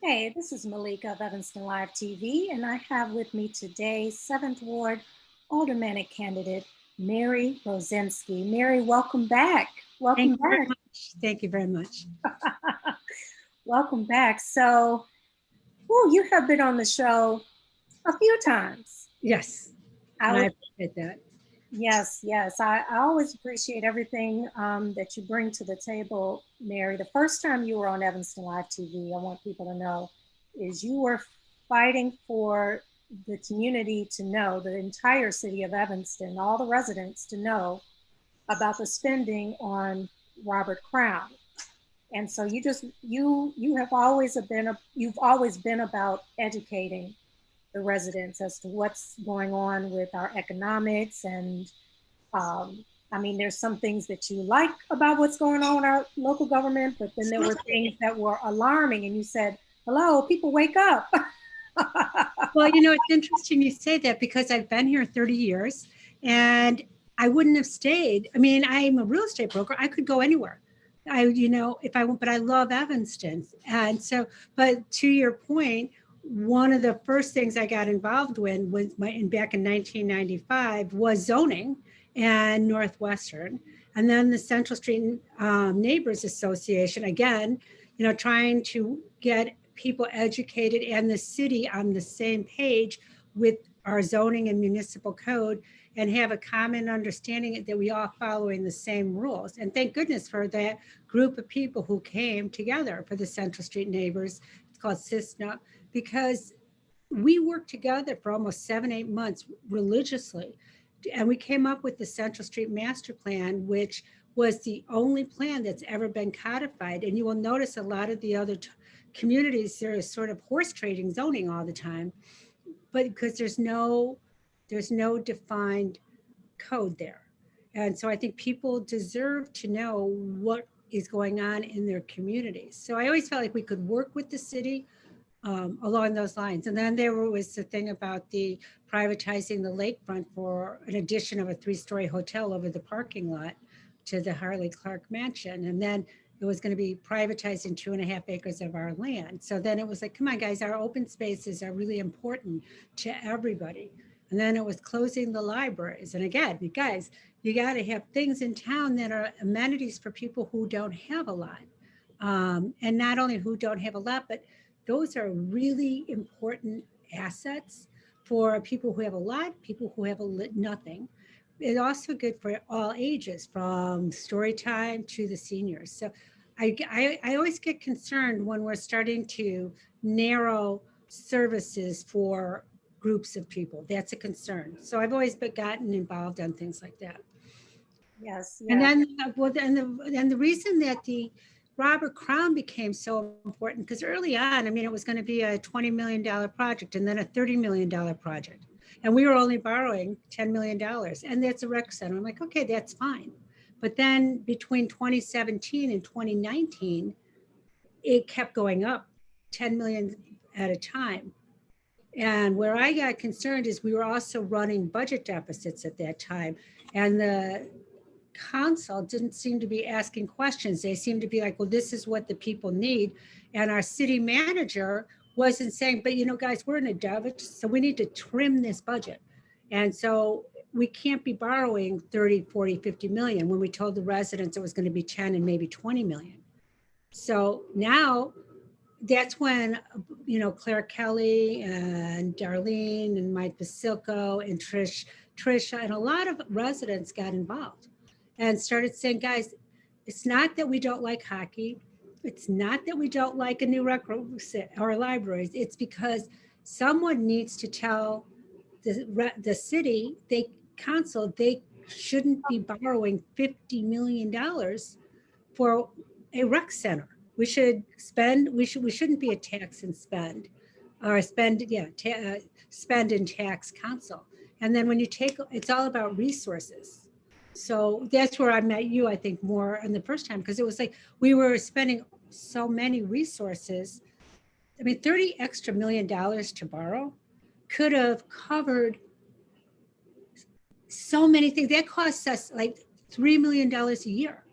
Hey, this is Malika of Evanston Live TV, and I have with me today 7th Ward Aldermanic candidate Mary Rosinski. Mary, welcome back. Thank Welcome you very back. much. Thank you very much. Welcome back. So, you have been on the show a few times. Yes, I and I would, appreciate that. yes, yes. I always appreciate everything that you bring to the table, Mary. The first time you were on Evanston Live TV, I want people to know, is you were fighting for the community to know, the entire city of Evanston, all the residents to know about the spending on Robert Crown. And so you have always you've always been about educating the residents as to what's going on with our economics and I mean, there's some things that you like about what's going on in our local government, but then there were things that were alarming, and you said, "Hello, people, wake up." Well, it's interesting you say that because I've been here 30 years and I wouldn't have stayed. I mean, I'm a real estate broker. I could go anywhere. If I want, but I love Evanston. And so, but to your point, one of the first things I got involved with back in 1995 was zoning and Northwestern. And then the Central Street Neighbors Association, again, trying to get people educated and the city on the same page with our zoning and municipal code and have a common understanding that we all following the same rules. And thank goodness for that group of people who came together for the Central Street Neighbors. It's called CISNA because we worked together for almost 7, 8 months religiously. And we came up with the Central Street Master Plan, which was the only plan that's ever been codified. And you will notice a lot of the other communities, there is sort of horse trading zoning all the time, but because there's no defined code there. And so I think people deserve to know what is going on in their communities. So I always felt like we could work with the city along those lines. And then there was the thing about the privatizing the lakefront for an addition of a 3-story hotel over the parking lot to the Harley Clark Mansion. And then it was going to be privatizing 2.5 acres of our land. So then it was like, come on, guys, our open spaces are really important to everybody. And then it was closing the libraries. And again, you guys, you got to have things in town that are amenities for people who don't have a lot. And not only who don't have a lot, but those are really important assets for people who have a lot, people who have nothing. It's also good for all ages, from story time to the seniors. So I always get concerned when we're starting to narrow services for groups of people. That's a concern. So I've always gotten involved on things like that. Yes, And yeah, then, and the reason that the Robert Crown became so important, because early on, I mean, it was going to be a $20 million project and then a $30 million project. And we were only borrowing $10 million. And that's a rec center. I'm like, okay, that's fine. But then between 2017 and 2019, it kept going up 10 million at a time. And where I got concerned is we were also running budget deficits at that time. And the council didn't seem to be asking questions. They seemed to be like, well, this is what the people need. And our city manager wasn't saying, but guys, we're in a deficit, so we need to trim this budget. And so we can't be borrowing 30, 40, 50 million when we told the residents it was going to be 10 and maybe 20 million. So now that's when, Claire Kelly and Darlene and Mike Basilko and Trisha and a lot of residents got involved and started saying, guys, it's not that we don't like hockey. It's not that we don't like a new rec or libraries. It's because someone needs to tell the city, council, they shouldn't be borrowing $50 million for a rec center. We shouldn't be a tax and spend or spend and tax council. And then when you take, it's all about resources. So that's where I met you, I think, more in the first time, because it was like we were spending so many resources. I mean, 30 extra $1 million to borrow could have covered so many things. That costs us like $3 million a year.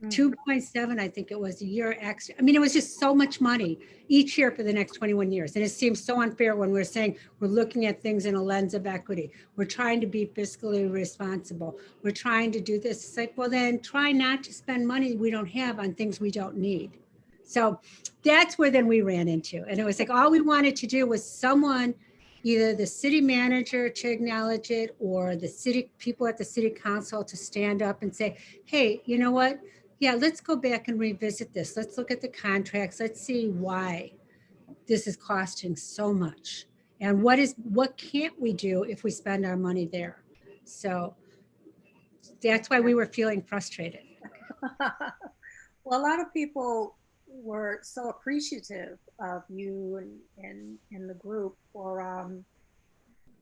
Mm. 2.7, I think it was a year extra. I mean, it was just so much money each year for the next 21 years. And it seems so unfair when we're saying we're looking at things in a lens of equity. We're trying to be fiscally responsible. We're trying to do this. It's like, well, then try not to spend money we don't have on things we don't need. So that's where then we ran into. And it was like all we wanted to do was someone, either the city manager to acknowledge it or the city people at the city council to stand up and say, hey, you know what? Yeah, let's go back and revisit this. Let's look at the contracts. Let's see why this is costing so much. And what can't we do if we spend our money there? So that's why we were feeling frustrated. Well, a lot of people were so appreciative of you and the group for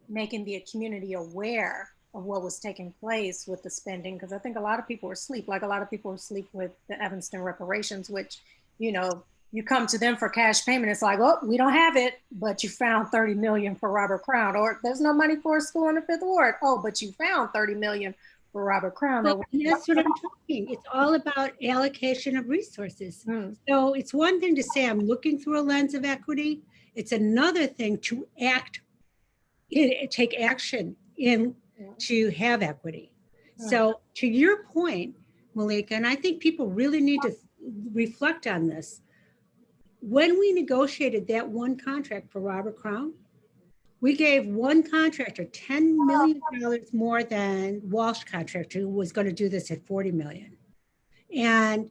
making the community aware of what was taking place with the spending, because I think a lot of people were asleep, like a lot of people were asleep with the Evanston reparations, which, you know, you come to them for cash payment, it's like, oh, we don't have it, but you found 30 million for Robert Crown, or there's no money for a school in the Fifth Ward. Oh, but you found 30 million for Robert Crown. Well, that's what I'm talking. It's all about allocation of resources. Mm. So it's one thing to say I'm looking through a lens of equity. It's another thing to take action in to have equity. So to your point, Malika, and I think people really need to reflect on this. When we negotiated that one contract for Robert Crown, we gave one contractor $10 million more than Walsh contractor, who was going to do this at 40 million. And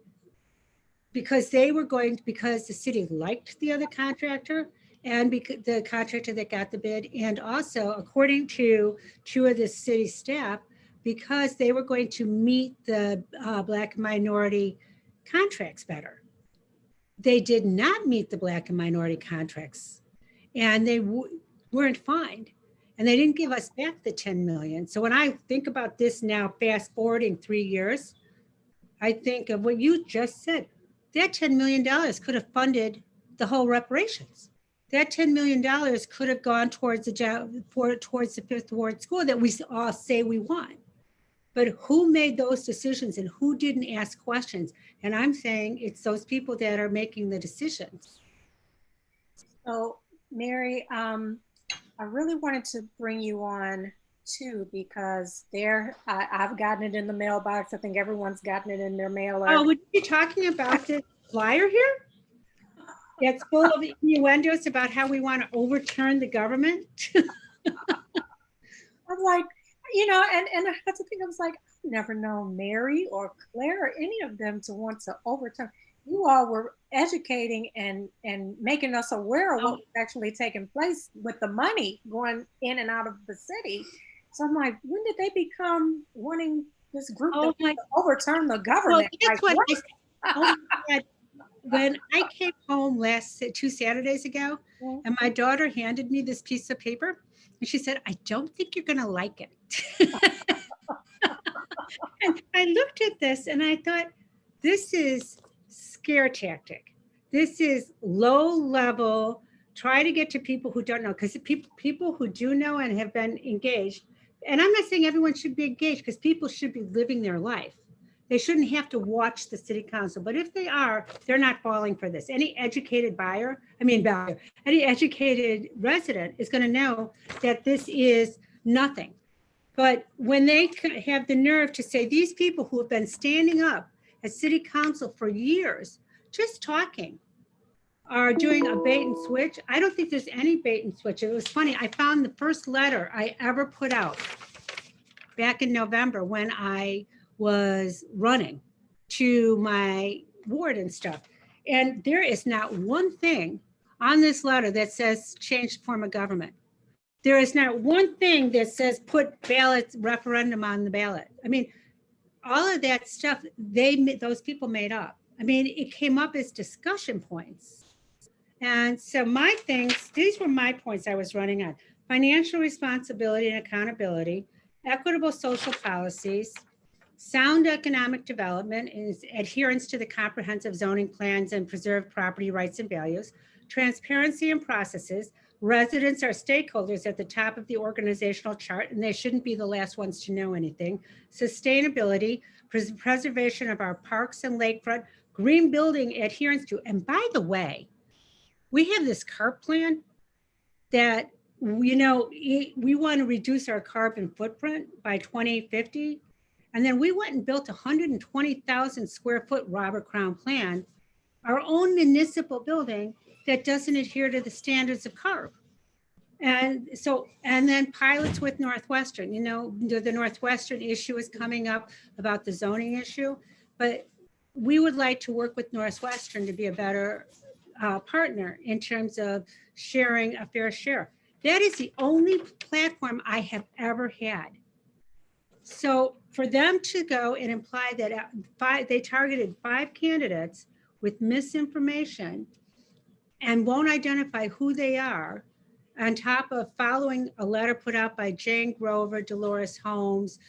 because because the city liked the other contractor and because the contractor that got the bid, and also according to two of the city staff, because they were going to meet the Black and minority contracts better. They did not meet the Black and minority contracts, and they weren't fined, and they didn't give us back the 10 million. So when I think about this now, fast forwarding 3 years, I think of what you just said. That $10 million could have funded the whole reparations. That $10 million could have gone towards towards the Fifth Ward school that we all say we want. But who made those decisions and who didn't ask questions? And I'm saying it's those people that are making the decisions. So, Mary, I really wanted to bring you on too, because I've gotten it in the mailbox. I think everyone's gotten it in their mailer. Oh, would you be talking about this flyer here? That's full of innuendos about how we want to overturn the government. I'm like, you know, and I had to think, I was like, I've never known Mary or Claire or any of them to want to overturn. You all were educating and making us aware of what was actually taking place with the money going in and out of the city. So I'm like, when did they become wanting this group to overturn the government? Well, that's like, what I said. When I came home 2 Saturdays ago, and my daughter handed me this piece of paper, and she said, I don't think you're going to like it. And I looked at this and I thought, this is scare tactic. This is low level, try to get to people who don't know, because people who do know and have been engaged, and I'm not saying everyone should be engaged, because people should be living their life. They shouldn't have to watch the city council, but if they are, they're not falling for this. Any educated any educated resident is going to know that this is nothing. But when they have the nerve to say, these people who have been standing up at city council for years, just talking, are doing a bait and switch. I don't think there's any bait and switch. It was funny. I found the first letter I ever put out back in November when I was running to my ward and stuff. And there is not one thing on this letter that says change the form of government. There is not one thing that says put referendum on the ballot. I mean, all of that stuff, those people made up. I mean, it came up as discussion points. And so these were my points I was running on: financial responsibility and accountability, equitable social policies, sound economic development is adherence to the comprehensive zoning plans and preserved property rights and values, transparency in processes. Residents are stakeholders at the top of the organizational chart, and they shouldn't be the last ones to know anything. Sustainability, preservation of our parks and lakefront, green building adherence to. And by the way, we have this CARP plan that, we want to reduce our carbon footprint by 2050. And then we went and built a 120,000 square foot Robert Crown plan, our own municipal building that doesn't adhere to the standards of CARB. And so, and then pilots with Northwestern, the Northwestern issue is coming up about the zoning issue, but we would like to work with Northwestern to be a better partner in terms of sharing a fair share. That is the only platform I have ever had. So for them to go and imply that they targeted 5 candidates with misinformation and won't identify who they are, on top of following a letter put out by Jane Grover, Dolores Holmes,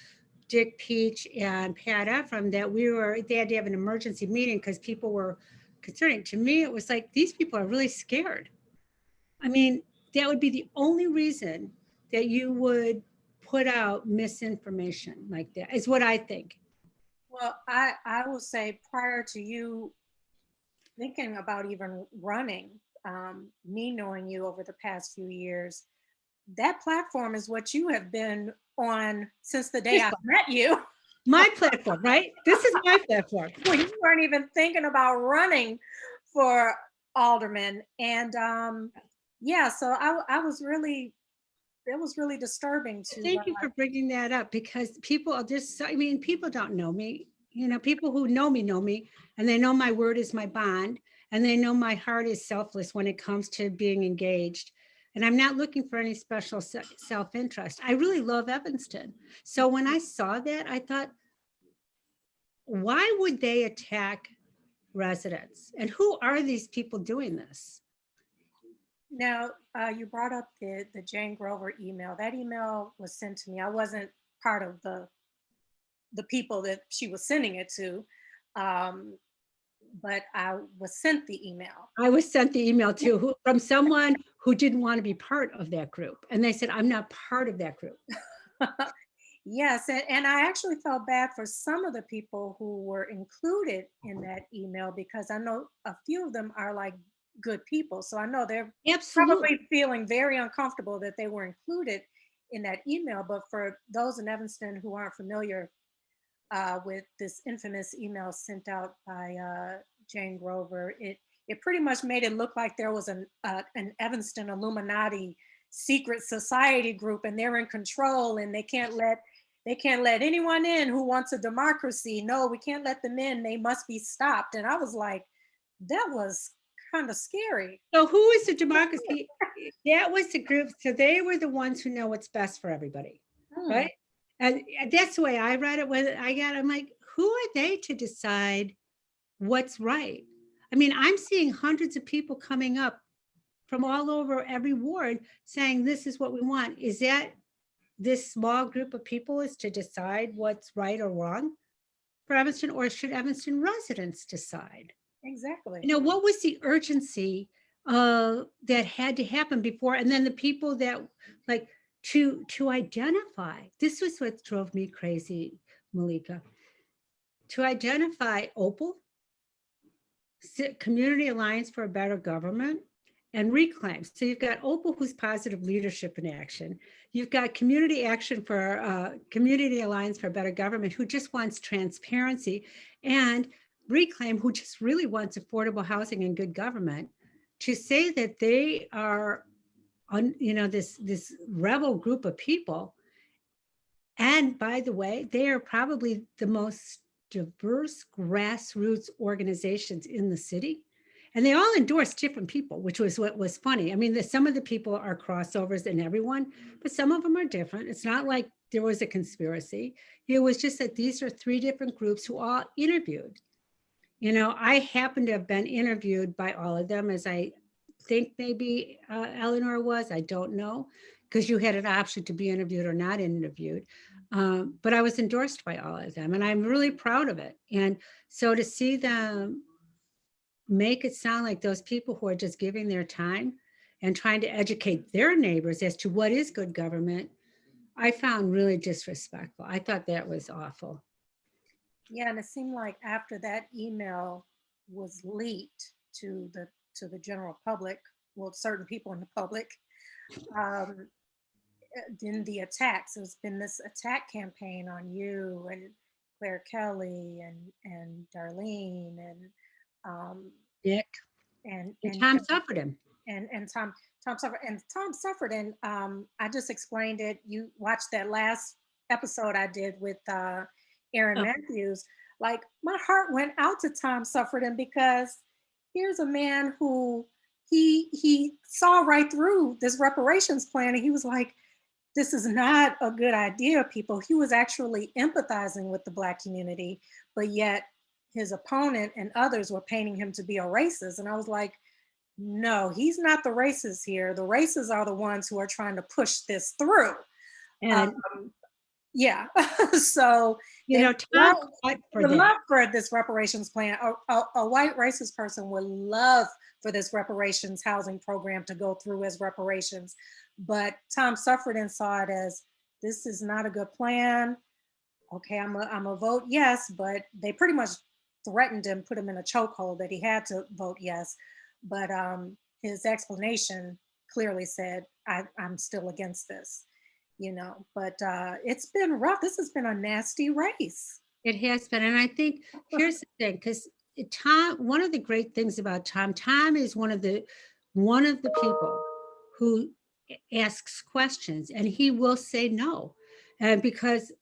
Dick Peach, and Pat Ephraim, that they had to have an emergency meeting because people were concerning. To me, it was like, these people are really scared. I mean, that would be the only reason that you would put out misinformation like that, is what I think. Well, I will say, prior to you thinking about even running, me knowing you over the past few years, that platform is what you have been on since the day I met you. My platform, right? This is my platform. Well, you weren't even thinking about running for alderman. And yeah, so I was really, it was really disturbing to. Thank you for bringing that up, because people are just, people don't know me. People who know me, and they know my word is my bond, and they know my heart is selfless when it comes to being engaged. And I'm not looking for any special self-interest. I really love Evanston. So when I saw that, I thought, why would they attack residents? And who are these people doing this? Now, you brought up the Jane Grover email. That email was sent to me. I wasn't part of the people that she was sending it to, but I was sent the email. I was sent the email too, from someone who didn't want to be part of that group. And they said, I'm not part of that group. Yes, and I actually felt bad for some of the people who were included in that email, because I know a few of them are like good people. So I know they're probably feeling very uncomfortable that they were included in that email. But for those in Evanston who aren't familiar with this infamous email sent out by Jane Grover, it pretty much made it look like there was an Evanston Illuminati secret society group, and they're in control, and they can't let anyone in who wants a democracy. No, we can't let them in. They must be stopped. And I was like, that was kind of scary. So who is the democracy? That was the group. So they were the ones who know what's best for everybody, right? And that's the way I read it. I'm like, who are they to decide what's right? I mean, I'm seeing hundreds of people coming up from all over every ward saying, this is what we want. Is that this small group of people is to decide what's right or wrong for Evanston, or should Evanston residents decide? Exactly. What was the urgency that had to happen before? And then the people that like to identify, this was what drove me crazy, Malika, to identify Opal, Community Alliance for a Better Government, and Reclaim. So you've got Opal, who's positive leadership in action. You've got Community Alliance for a Better Government, who just wants transparency, and Reclaim, who just really wants affordable housing and good government. To say that they are, this rebel group of people, and by the way, they are probably the most diverse grassroots organizations in the city. And they all endorse different people, which was what was funny. I mean, some of the people are crossovers in everyone, but some of them are different. It's not like there was a conspiracy. It was just that these are 3 different groups who all interviewed. I happen to have been interviewed by all of them, as I think maybe Eleanor was. I don't know, because you had an option to be interviewed or not interviewed. But I was endorsed by all of them, and I'm really proud of it. And so to see them make it sound like those people who are just giving their time and trying to educate their neighbors as to what is good government, I found really disrespectful. I thought that was awful. Yeah, and it seemed like after that email was leaked to the general public, well, certain people in the public, um, then the attacks. There's been this attack campaign on you and Claire Kelly and Darlene um, Dick and and and Tom suffered him. and Tom suffered and Tom suffered and I just explained it. You watched that last episode I did with Aaron Oh, Matthews. Like my heart went out to Tom Sufferton because here's a man who he saw right through this reparations plan and he was like, this is not a good idea, people. He was actually empathizing with the Black community, but yet his opponent and others were painting him to be a racist. And I was like, no, he's not the racist here. The racists are the ones who are trying to push this through. and Um, yeah. So you they know, Tom fought for would that. love for this reparations plan. A white racist person would love for this reparations housing program to go through as reparations. But Tom Suffredin saw it as this is not a good plan. Okay, I'm a vote yes, but they pretty much threatened him, put him in a chokehold that he had to vote yes. But his explanation clearly said, I'm still against this, you know. But it's been rough. This has been a nasty race. It has been. And I think here's the thing, because Tom, one of the great things about Tom, Tom is one of the people who asks questions and he will say no. And because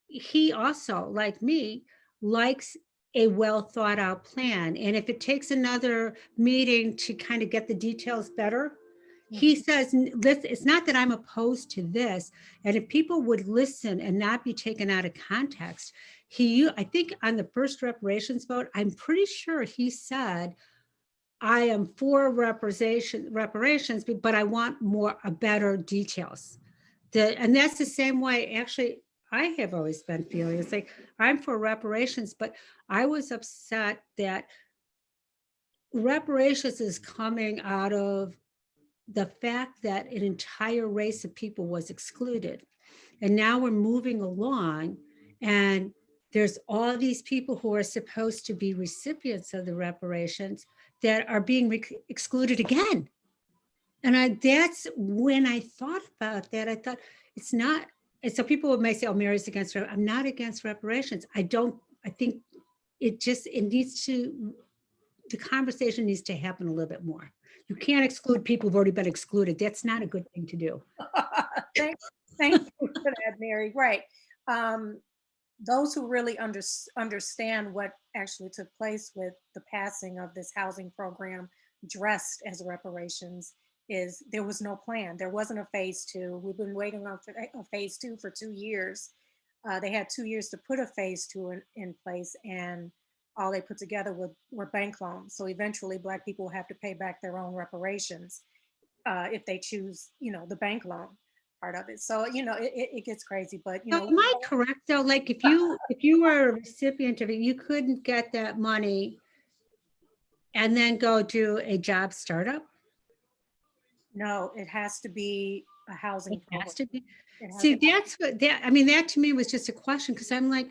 he also, like me, likes a well thought out plan. And if it takes another meeting to kind of get the details better, he Mhm. says, it's not that I'm opposed to this. And if people would listen and not be taken out of context, I think on the first reparations vote, I'm pretty sure he said, I am for reparations, but I want better details. And that's the same way, actually, I have always been feeling. It's like, I'm for reparations, but I was upset that reparations is coming out of the fact that an entire race of people was excluded. And now we're moving along, and there's all these people who are supposed to be recipients of the reparations that are being excluded again. And that's when I thought about that. I thought it's not. And so people may say, "Oh, Mary's against." I'm not against reparations. I don't. I think it needs to. The conversation needs to happen a little bit more. You can't exclude people who've already been excluded. That's not a good thing to do. thank, thank you for that, Mary. Right. Um, those who really understand what actually took place with the passing of this housing program dressed as reparations is there was no plan. There wasn't a phase two. We've been waiting on a phase two for 2 years. They had 2 years to put a phase two in place, and all they put together were bank loans. So eventually, Black people will have to pay back their own reparations if they choose, you know, the bank loan part of it. So, you know, it gets crazy, but, you So know, am I correct though? Like if you were a recipient of it, you couldn't get that money and then go do a job startup? no, it has to be a housing It program. has to be. It has See, that's what that I mean, that to me was just a question because I'm like,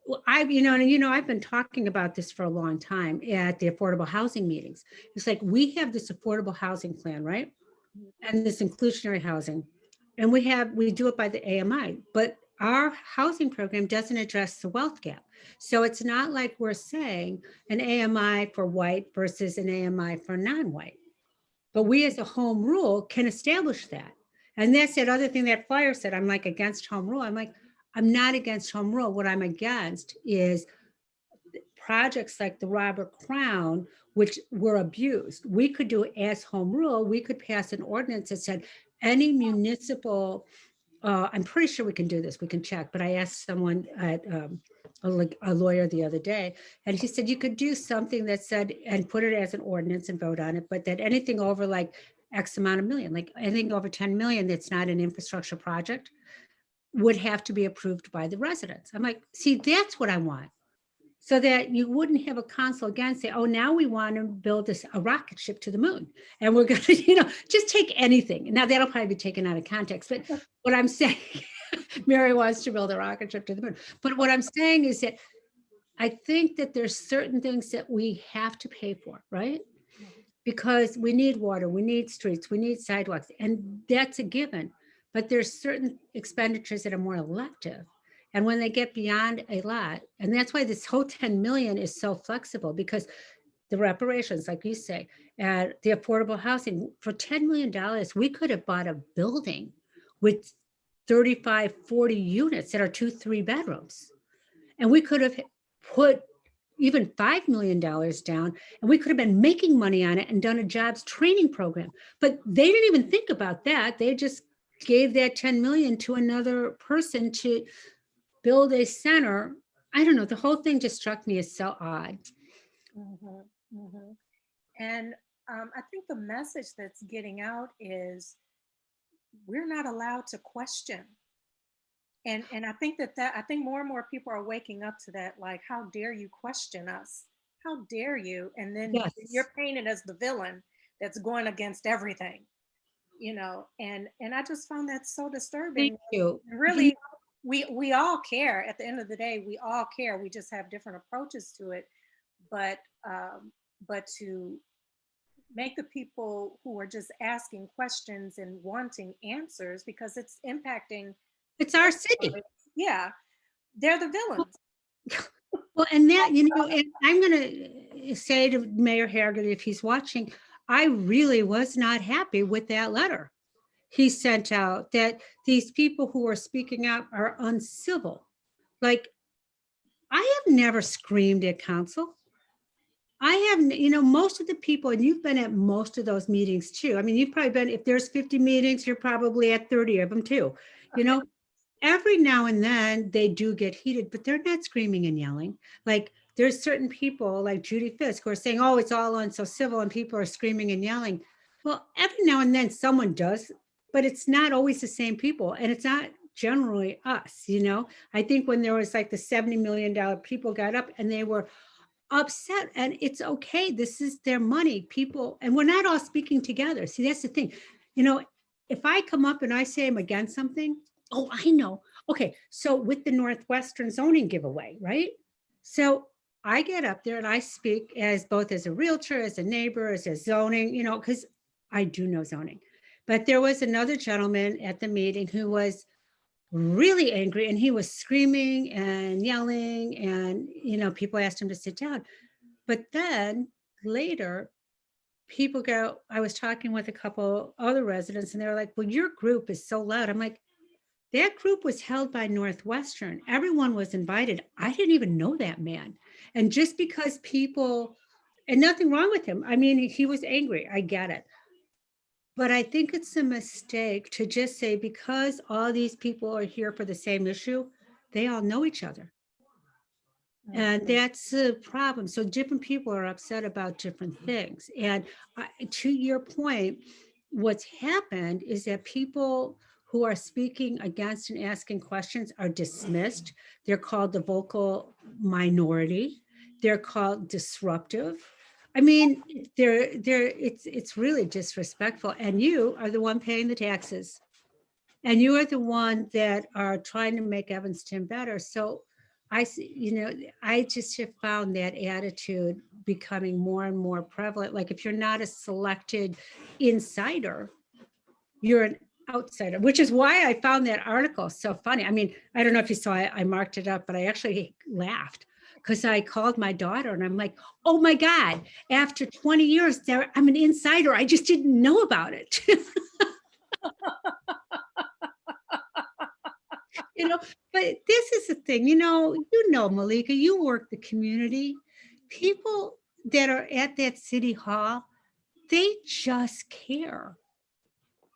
well, I've been talking about this for a long time at the affordable housing meetings. It's like we have this affordable housing plan, right? And this inclusionary housing. And we do it by the AMI, but our housing program doesn't address the wealth gap. So it's not like we're saying an AMI for white versus an AMI for non-white. But we as a home rule can establish that. And that's that other thing that flyer said, I'm like against home rule. I'm like, I'm not against home rule. What I'm against is projects like the Robert Crown, which were abused. We could do as home rule. We could pass an ordinance that said any municipal, I'm pretty sure we can do this. We can check. But I asked someone at a lawyer the other day, and he said you could do something that said and put it as an ordinance and vote on it, but that anything over like X amount of million, like anything over 10 million that's not an infrastructure project would have to be approved by the residents. I'm like, see, that's what I want, so that you wouldn't have a council again say, oh, now we want to build a rocket ship to the moon. And we're going to, just take anything. Now that'll probably be taken out of context. But what I'm saying, Mary wants to build a rocket ship to the moon. But what I'm saying is that I think that there's certain things that we have to pay for, right? Mhm. Because we need water, we need streets, we need sidewalks, and that's a given. But there's certain expenditures that are more elective. And when they get beyond a lot, and that's why this whole 10 million is so flexible, because the reparations, like you say, and the affordable housing, for $10 million, we could have bought a building with 35, 40 units that are 2, 3 bedrooms. And we could have put even $5 million down, and we could have been making money on it and done a jobs training program. But they didn't even think about that. They just gave that 10 million to another person to build a center. I don't know. The whole thing just struck me as so odd. Mhm. Mhm. And I think the message that's getting out is we're not allowed to question. And I think that I think more and more people are waking up to that, like, how dare you question us? How dare you? And then Yes. you're painted as the villain that's going against everything, you know. And I just found that so Thank disturbing. you. And You really, we all care. At the end of the day, we all care. We just have different approaches to it. But but to make the people who are just asking questions and wanting answers because it's impacting it's their our city. lives, yeah, they're the villains. Well, and that, you know, and I'm going to say to Mayor Harrigan, if he's watching, I really was not happy with that letter he sent out, that these people who are speaking out are uncivil. Like, I have never screamed at council. I have, most of the people, and you've been at most of those meetings too. I mean, you've probably been, if there's 50 meetings, you're probably at 30 of them too. You Okay. know, every now and then they do get heated, but they're not screaming and yelling. Like, there's certain people like Judy Fisk who are saying, oh, it's all on so civil, and people are screaming and yelling. Well, every now and then someone does, but it's not always the same people. And it's not generally us. I think when there was like the $70 million, people got up and they were upset, and it's okay. This is their money, people, and we're not all speaking together. See, that's the thing. You know, if I come up and I say I'm against something, oh, I know. Okay, so with the Northwestern zoning giveaway, right? So I get up there and I speak as both as a realtor, as a neighbor, as a zoning, because I do know zoning. But there was another gentleman at the meeting who was really angry, and he was screaming and yelling, and people asked him to sit down. But then later, people go, I was talking with a couple other residents, and they're like, well, your group is so loud. I'm like, that group was held by Northwestern. Everyone was invited. I didn't even know that man. And just because people, and nothing wrong with him, I mean, he was angry, I get it. But I think it's a mistake to just say, because all these people are here for the same issue, they all know each other. And that's a problem. So different people are upset about different things. And to your point, what's happened is that people who are speaking against and asking questions are dismissed. They're called the vocal minority. They're called disruptive. I mean, it's really disrespectful. And you are the one paying the taxes. And you are the one that are trying to make Evanston better. So I just have found that attitude becoming more and more prevalent. Like, if you're not a selected insider, you're an outsider, which is why I found that article so funny. I mean, I don't know if you saw it, I marked it up, but I actually laughed because I called my daughter and I'm like, oh my God, after 20 years, I'm an insider. I just didn't know about it. But this is the thing, Malika, you work the community. People that are at that city hall, they just care.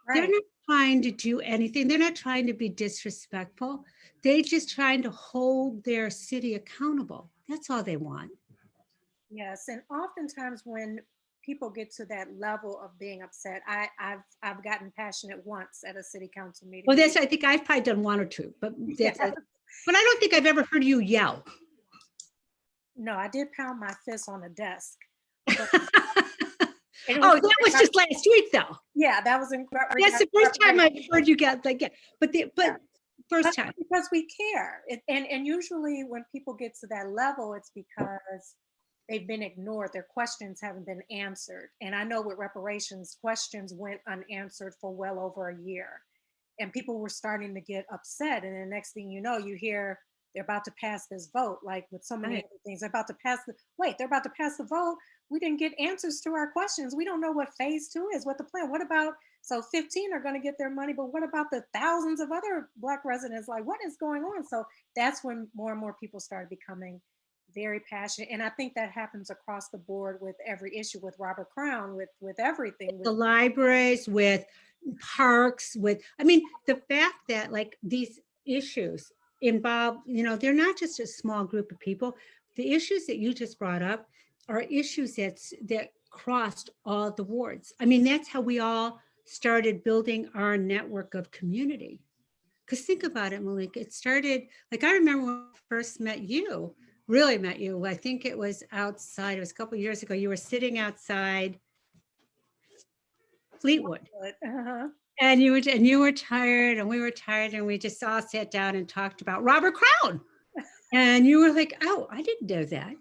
They're Right. not trying to do anything. They're not trying to be disrespectful. They just trying to hold their city accountable. That's all they want. Yes. And oftentimes when people get to that level of being upset, I've gotten passionate once at a city council Well, meeting. I think I've probably done one or two, but Yeah. but I don't think I've ever heard you yell. No, I did pound my fist on the desk. But and it was Oh, that was just last week, though. yeah, that was That's the first time I've heard you get like, yeah. But yeah. First time. Because we care. And usually when people get to that level, it's because they've been ignored. Their questions haven't been answered. And I know with reparations, questions went unanswered for well over a year. And people were starting to get upset. And the next thing you know, you hear they're about to pass this vote, like with so many Right. other things. They're about to pass they're about to pass the vote. We didn't get answers to our questions. We don't know what phase two is, what the plan. What about, so 15 are going to get their money, but what about the thousands of other Black residents? Like, what is going on? So that's when more and more people started becoming very passionate. And I think that happens across the board with every issue, with Robert Crown, with everything. The With libraries, with parks, with, I mean, the fact that like these issues involve, they're not just a small group of people. The issues that you just brought up are issues that crossed all the wards. I mean, that's how we all started building our network of community. Because think about it, Malik, it started, like I remember when I first met you, really met you. I think it was outside, it was a couple of years ago. You were sitting outside Fleetwood. uh-huh. And you were tired and we were tired and we just all sat down and talked about Robert Crown. And you were like, "Oh, I didn't know that."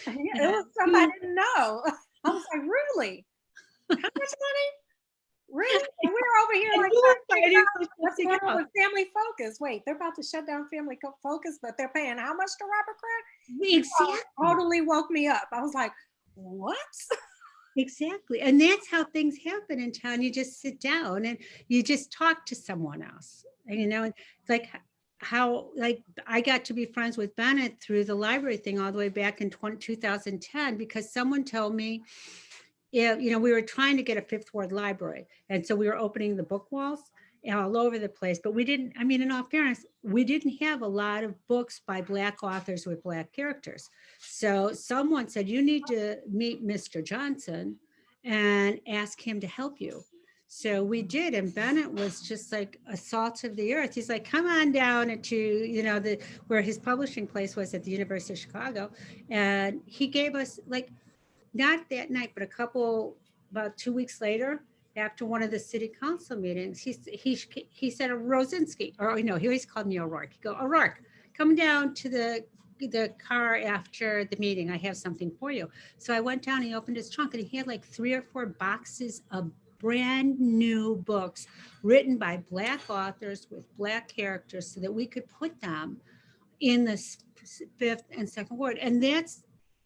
Yeah, it was something I didn't know. I was like, really? How much money? Really? And we were over here And like you trying were to figure fighting out for what's something going on else. with Family Focus. Wait, they're about to shut down Family Focus, but they're paying how much to Robert Kraft? You all Exactly. totally woke me up. I was like, what? Exactly. And that's how things happen in town. You just sit down and you just talk to someone else. And it's like how like I got to be friends with Bennett through the library thing all the way back in 2010 because someone told me, yeah, we were trying to get a Fifth Ward library. And so we were opening the book walls all over the place. But we didn't, I mean, in all fairness, we didn't have a lot of books by Black authors with Black characters. So someone said, you need to meet Mr. Johnson and ask him to help you. So we did, and Bennett was just like a salt of the earth. He's like, come on down to, where his publishing place was at the University of Chicago. And he gave us like not that night, but about 2 weeks later, after one of the city council meetings, he said, Rosinski, or he always called me O'Rourke. He go, O'Rourke, come down to the car after the meeting. I have something for you. So I went down, he opened his trunk and he had like 3 or 4 boxes of brand new books written by Black authors with Black characters so that we could put them in the fifth and second ward. And that's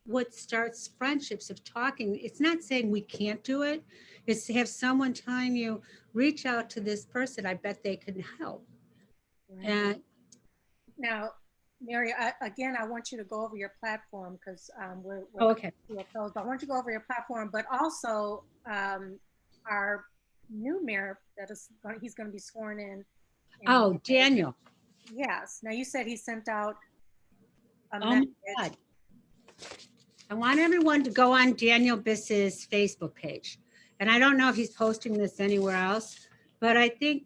what starts friendships of talking. It's not saying we can't do it. It's to have someone telling you, reach out to this person. I bet they can help. Right. And Now, Mary, again, I want you to go over your platform because we're oh, coming okay. to a close. But I want you to go over your platform, but also our new mayor he's going to be sworn in Oh, May. Daniel. Yes. Now you said he sent out a Oh my message. God. I want everyone to go on Daniel Biss's Facebook page. And I don't know if he's posting this anywhere else, but I think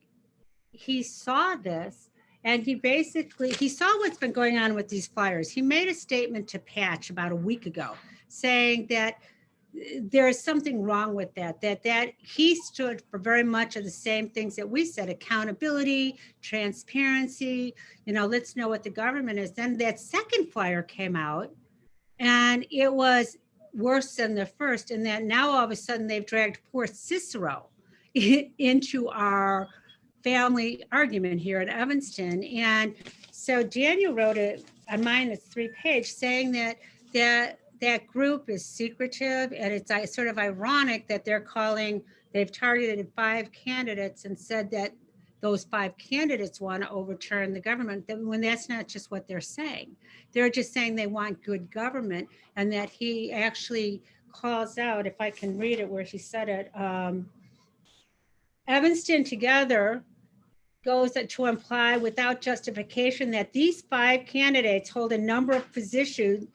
he saw this and he saw what's been going on with these flyers. He made a statement to Patch about a week ago saying that there is something wrong with that he stood for very much of the same things that we said: accountability, transparency, let's know what the government is. Then that second flyer came out and it was worse than the first, in that now all of a sudden they've dragged poor Cicero into our family argument here at Evanston. And so Daniel wrote it on mine, it's 3-page, saying that group is secretive, and it's sort of ironic that they've targeted 5 candidates and said that those 5 candidates want to overturn the government, when that's not just what they're saying. They're just saying they want good government, and that he actually calls out, if I can read it where he said it, Evanston together goes to imply without justification that these 5 candidates hold a number of positions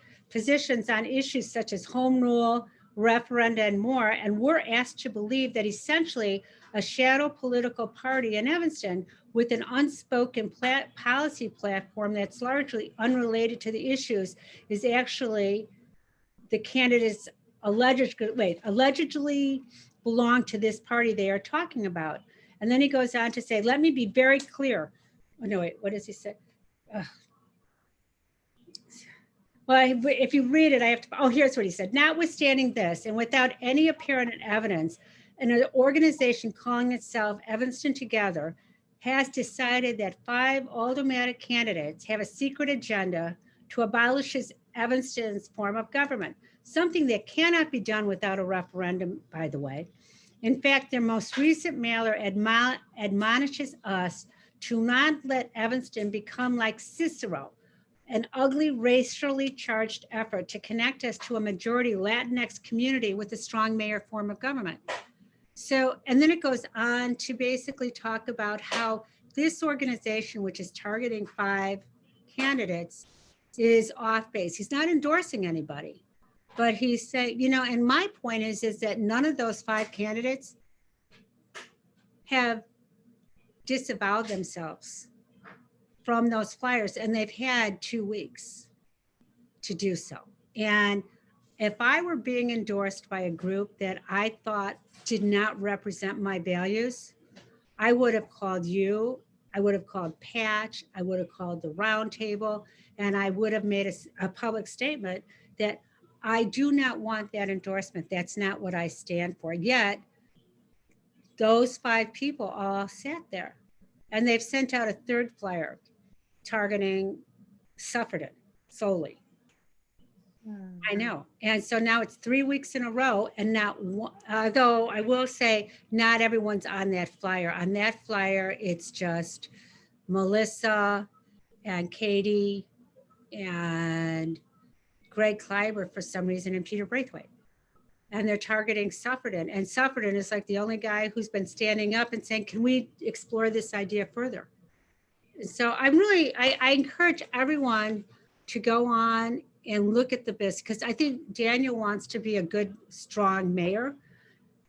on issues such as home rule, referenda, and more, and we're asked to believe that essentially a shadow political party in Evanston with an unspoken policy platform that's largely unrelated to the issues is actually the candidates allegedly belong to this party they are talking about. And then he goes on to say, let me be very clear. Oh, no, wait, what does he say? Ugh. Well, if you read it, I have to. Oh, here's what he said. Notwithstanding this, and without any apparent evidence, an organization calling itself Evanston Together has decided that 5 automatic candidates have a secret agenda to abolish Evanston's form of government, something that cannot be done without a referendum, by the way. In fact, their most recent mailer admonishes us to not let Evanston become like Cicero, an ugly, racially charged effort to connect us to a majority Latinx community with a strong mayor form of government. So, and then it goes on to basically talk about how this organization, which is targeting 5 candidates, is off base. He's not endorsing anybody, but he's saying, and my point is that none of those 5 candidates have disavowed themselves from those flyers, and they've had 2 weeks to do so. And if I were being endorsed by a group that I thought did not represent my values, I would have called you, I would have called Patch, I would have called the roundtable, and I would have made a public statement that I do not want that endorsement. That's not what I stand for. Yet, those 5 people all sat there, and they've sent out a third flyer targeting Suffragan solely. I know. And so now it's 3 weeks in a row. And now, though I will say, not everyone's on that flyer. On that flyer, it's just Melissa and Katie and Greg Kleiber for some reason and Peter Braithwaite. And they're targeting Suffragan. And Suffragan is like the only guy who's been standing up and saying, can we explore this idea further? So I encourage everyone to go on and look at the business, because I think Daniel wants to be a good, strong mayor.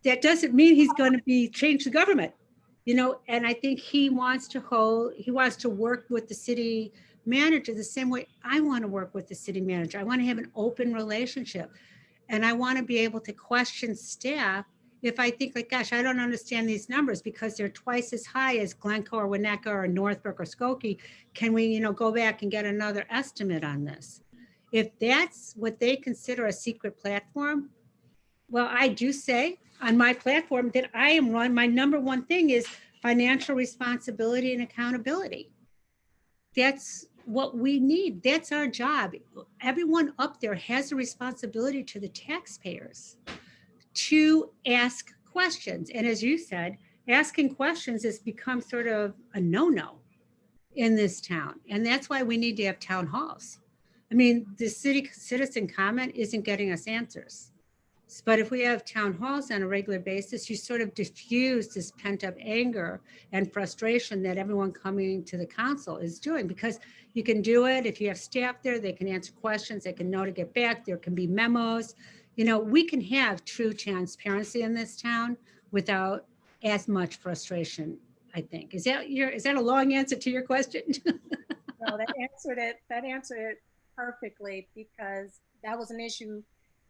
That doesn't mean he's going to change the government, and I think he wants to work with the city manager the same way I want to work with the city manager. I want to have an open relationship, and I want to be able to question staff if I think, like, gosh, I don't understand these numbers because they're twice as high as Glencoe or Winnetka or Northbrook or Skokie. Can we, go back and get another estimate on this? If that's what they consider a secret platform, well, I do say on my platform that my number one thing is financial responsibility and accountability. That's what we need. That's our job. Everyone up there has a responsibility to the taxpayers to ask questions. And as you said, asking questions has become sort of a no-no in this town. And that's why we need to have town halls. I mean, the city citizen comment isn't getting us answers. But if we have town halls on a regular basis, you sort of diffuse this pent-up anger and frustration that everyone coming to the council is doing, because you can do it. If you have staff there, they can answer questions, they can know to get back, there can be memos. We can have true transparency in this town without as much frustration, I think. Is that a long answer to your question? No, that answered it perfectly, because that was an issue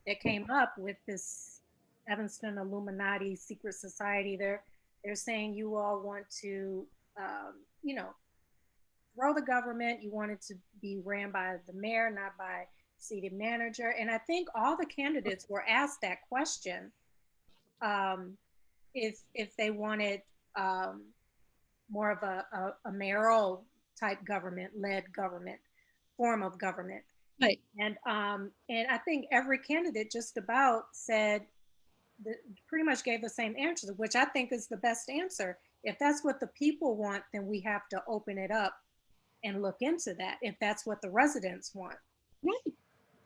that came up with this Evanston Illuminati secret society. They're saying you all want to, you know, grow the government. You want it to be ran by the mayor, not by city manager. And I think all the candidates were asked that question, um, if they wanted more of a mayoral type government, led government, form of government. Right. And I think every candidate just about said pretty much gave the same answer, which I think is the best answer. If that's what the people want, then we have to open it up and look into that. If that's what the residents want, Right.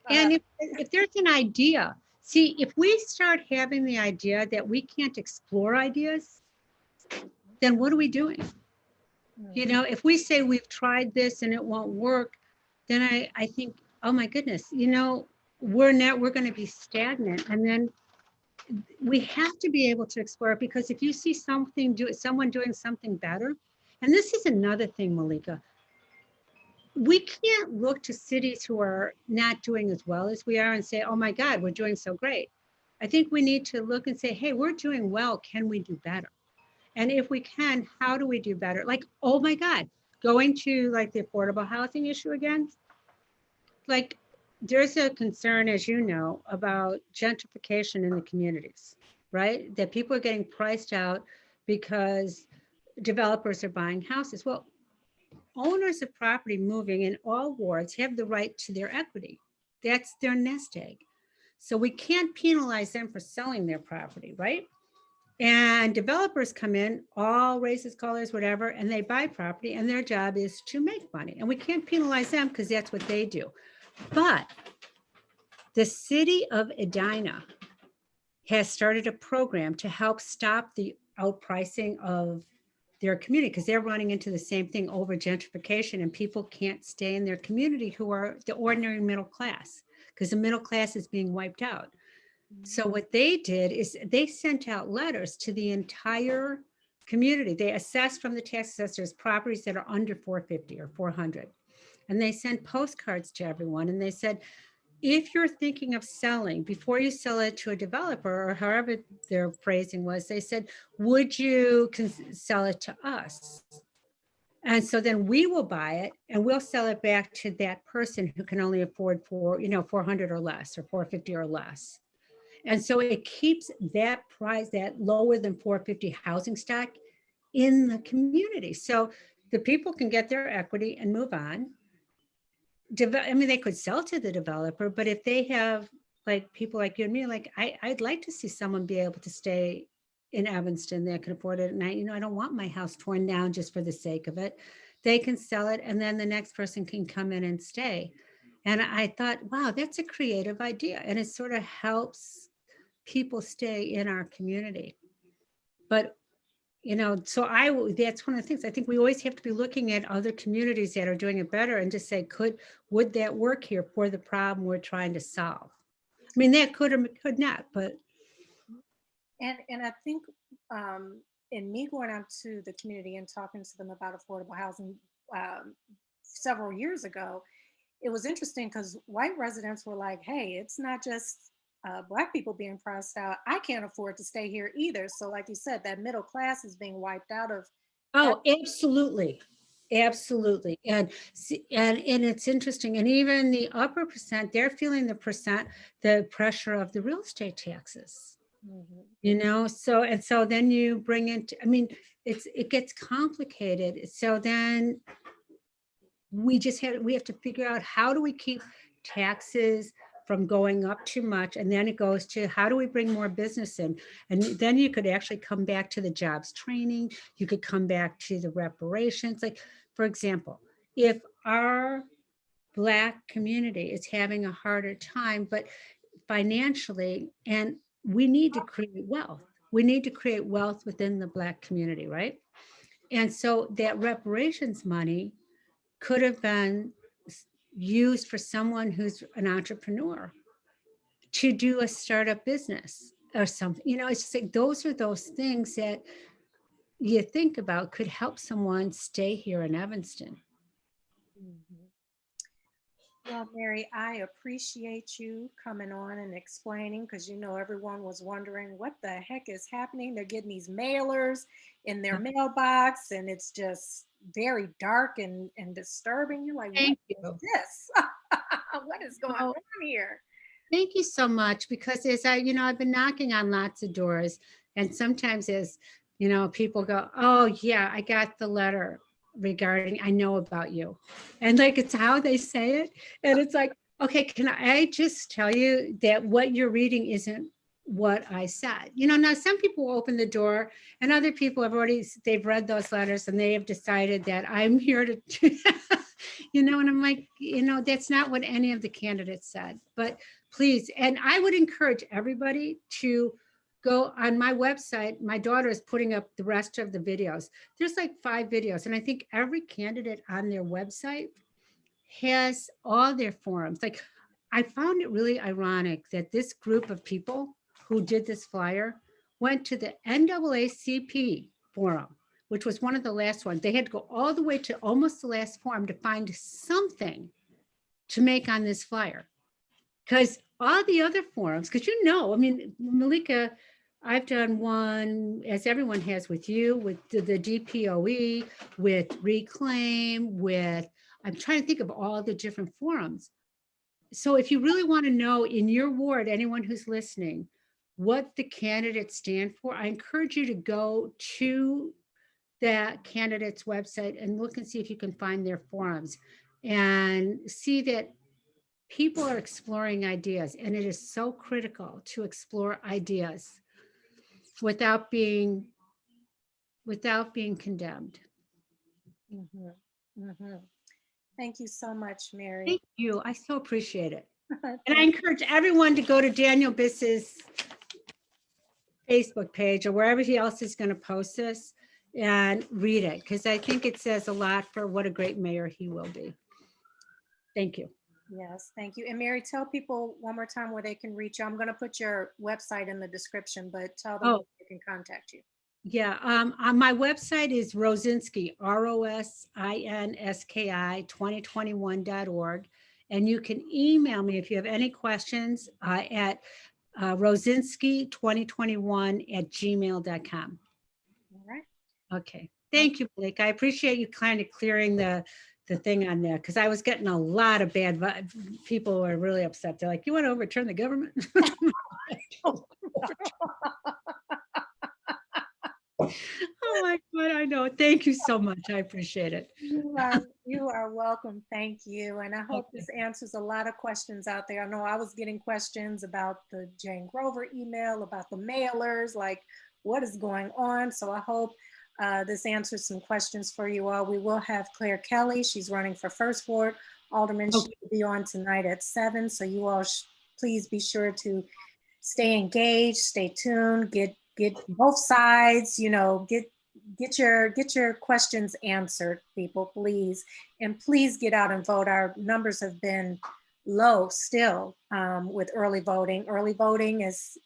And if there's an idea, see, if we start having the idea that we can't explore ideas, then what are we doing? If we say we've tried this and it won't work, then I think, oh my goodness, we're going to be stagnant. And then we have to be able to explore it, because if you see someone doing something better, and this is another thing, Malika, we can't look to cities who are not doing as well as we are and say, oh my God, we're doing so great. I think we need to look and say, hey, we're doing well. Can we do better? And if we can, how do we do better? Like, oh my God, going to like the affordable housing issue again, like there's a concern, as you know, about gentrification in the communities, right? That people are getting priced out because developers are buying houses. Well, owners of property moving in all wards have the right to their equity. That's their nest egg. So we can't penalize them for selling their property, right? And developers come in, all races, colors, whatever, and they buy property, and their job is to make money. And we can't penalize them because that's what they do. But the city of Edina has started a program to help stop the outpricing of their community because they're running into the same thing over gentrification, and people can't stay in their community who are the ordinary middle class because the middle class is being wiped out. So what they did is they sent out letters to the entire community. They assessed from the tax assessors properties that are under 450 or 400. And they sent postcards to everyone. And they said, if you're thinking of selling, before you sell it to a developer or however their phrasing was, they said, would you sell it to us? And so then we will buy it and we'll sell it back to that person who can only afford 400 or less or 450 or less. And so it keeps that price, that lower than 450 housing stock in the community. So the people can get their equity and move on. I mean, they could sell to the developer, but if they have like people like you and me, like I'd like to see someone be able to stay in Evanston that can afford it. And I don't want my house torn down just for the sake of it. They can sell it and then the next person can come in and stay. And I thought, wow, that's a creative idea. And it sort of helps people stay in our community. But so that's one of the things. I think we always have to be looking at other communities that are doing it better and just say, would that work here for the problem we're trying to solve? I mean, that could or could not, but. And I think in me going out to the community and talking to them about affordable housing several years ago, it was interesting because white residents were like, hey, it's not just Black people being priced out. I can't afford to stay here either. So like you said, that middle class is being wiped out of. Oh, absolutely. Absolutely. And it's interesting. And even the upper percent, they're feeling the pressure of the real estate taxes. Mm-hmm. So then you bring in, I mean, it gets complicated. So then we have to figure out how do we keep taxes from going up too much. And then it goes to how do we bring more business in? And then you could actually come back to the jobs training. You could come back to the reparations. Like, for example, if our Black community is having a harder time, but financially, and we need to create wealth. We need to create wealth within the Black community, right? And so that reparations money could have been used for someone who's an entrepreneur to do a startup business or something. It's just like those are those things that you think about could help someone stay here in Evanston. Mm-hmm. Well, Mary, I appreciate you coming on and explaining because everyone was wondering what the heck is happening. They're getting these mailers in their mailbox and it's just very dark and disturbing. You're like, what Thank is you. this? What is going on here? Thank you so much because I've been knocking on lots of doors and sometimes as, people go, oh yeah, I got the letter regarding, I know about you. And like, it's how they say it. And it's like, okay, can I just tell you that what you're reading isn't what I said? Now some people will open the door and other people they've read those letters and they have decided that I'm here to, and I'm like, that's not what any of the candidates said, but please. And I would encourage everybody to go on my website. My daughter is putting up the rest of the videos. There's like 5 videos. And I think every candidate on their website has all their forums. Like I found it really ironic that this group of people who did this flyer went to the NAACP forum, which was one of the last ones. They had to go all the way to almost the last forum to find something to make on this flyer. Because all the other forums, because I mean, Malika, I've done one, as everyone has with you, with the DPOE, with Reclaim, with, I'm trying to think of all the different forums. So if you really want to know in your ward, anyone who's listening, what the candidates stand for, I encourage you to go to that candidate's website and look and see if you can find their forums and see that people are exploring ideas. And it is so critical to explore ideas without being condemned. Mhm, mhm. Thank you so much, Mary. Thank you. I so appreciate it. And I Thank encourage everyone to go to Daniel Biss's Facebook page or wherever he else is going to post this and read it, because I think it says a lot for what a great mayor he will be. Thank you. Yes, thank you. And Mary, tell people one more time where they can reach you. I'm going to put your website in the description, but tell them Oh, where they can contact you. yeah. On my website is Rosinski, ROSINSKI 2021.org. And you can email me if you have any questions at rosinski2021@gmail.com. All right. Okay. Thank you, Blake. I appreciate you kind of clearing the thing on there, because I was getting a lot of bad people were really upset. They're like, you want to overturn the government? Oh my God, I know. Thank you so much. I appreciate it. You are welcome. Thank you. And I hope Okay. this answers a lot of questions out there. I know I was getting questions about the Jane Grover email, about the mailers, like what is going on. So I hope this answers some questions for you all. We will have Claire Kelly. She's running for First Ward Alderman. She will be on tonight at 7. So you all please be sure to stay engaged, stay tuned, get both sides, you know, get your questions answered, people, please. And please get out and vote. Our numbers have been low still with early voting. Early voting is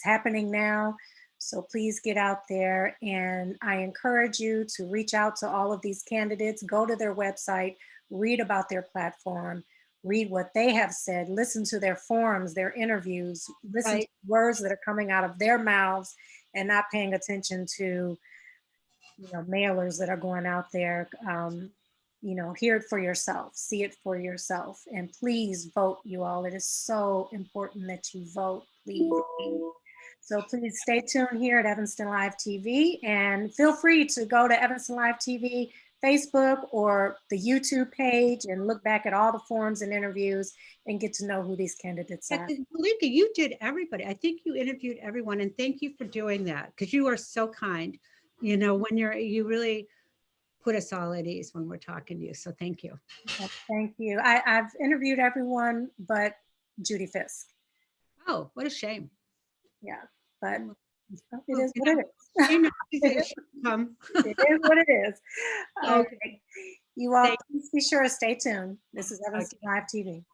happening now. So please get out there. And I encourage you to reach out to all of these candidates, go to their website, read about their platform, read what they have said, listen to their forums, their interviews, listen to words that are coming out of their mouths and not paying attention to, you know, mailers that are going out there. You know, hear it for yourself, see it for yourself, and please vote, you all. It is so important that you vote, please. So please stay tuned here at Evanston Live TV, and feel free to go to Evanston Live TV Facebook or the YouTube page and look back at all the forums and interviews and get to know who these candidates are. Malika, you did everybody. I think you interviewed everyone, and thank you for doing that, because you are so kind. You know, when you really put us all at ease when we're talking to you. So thank you. Well, thank you. I've interviewed everyone but Judy Fisk. Oh, what a shame. Yeah, but it is what it is. It is what it is. Okay. You all, please be sure to stay tuned. This is Evanston Live TV.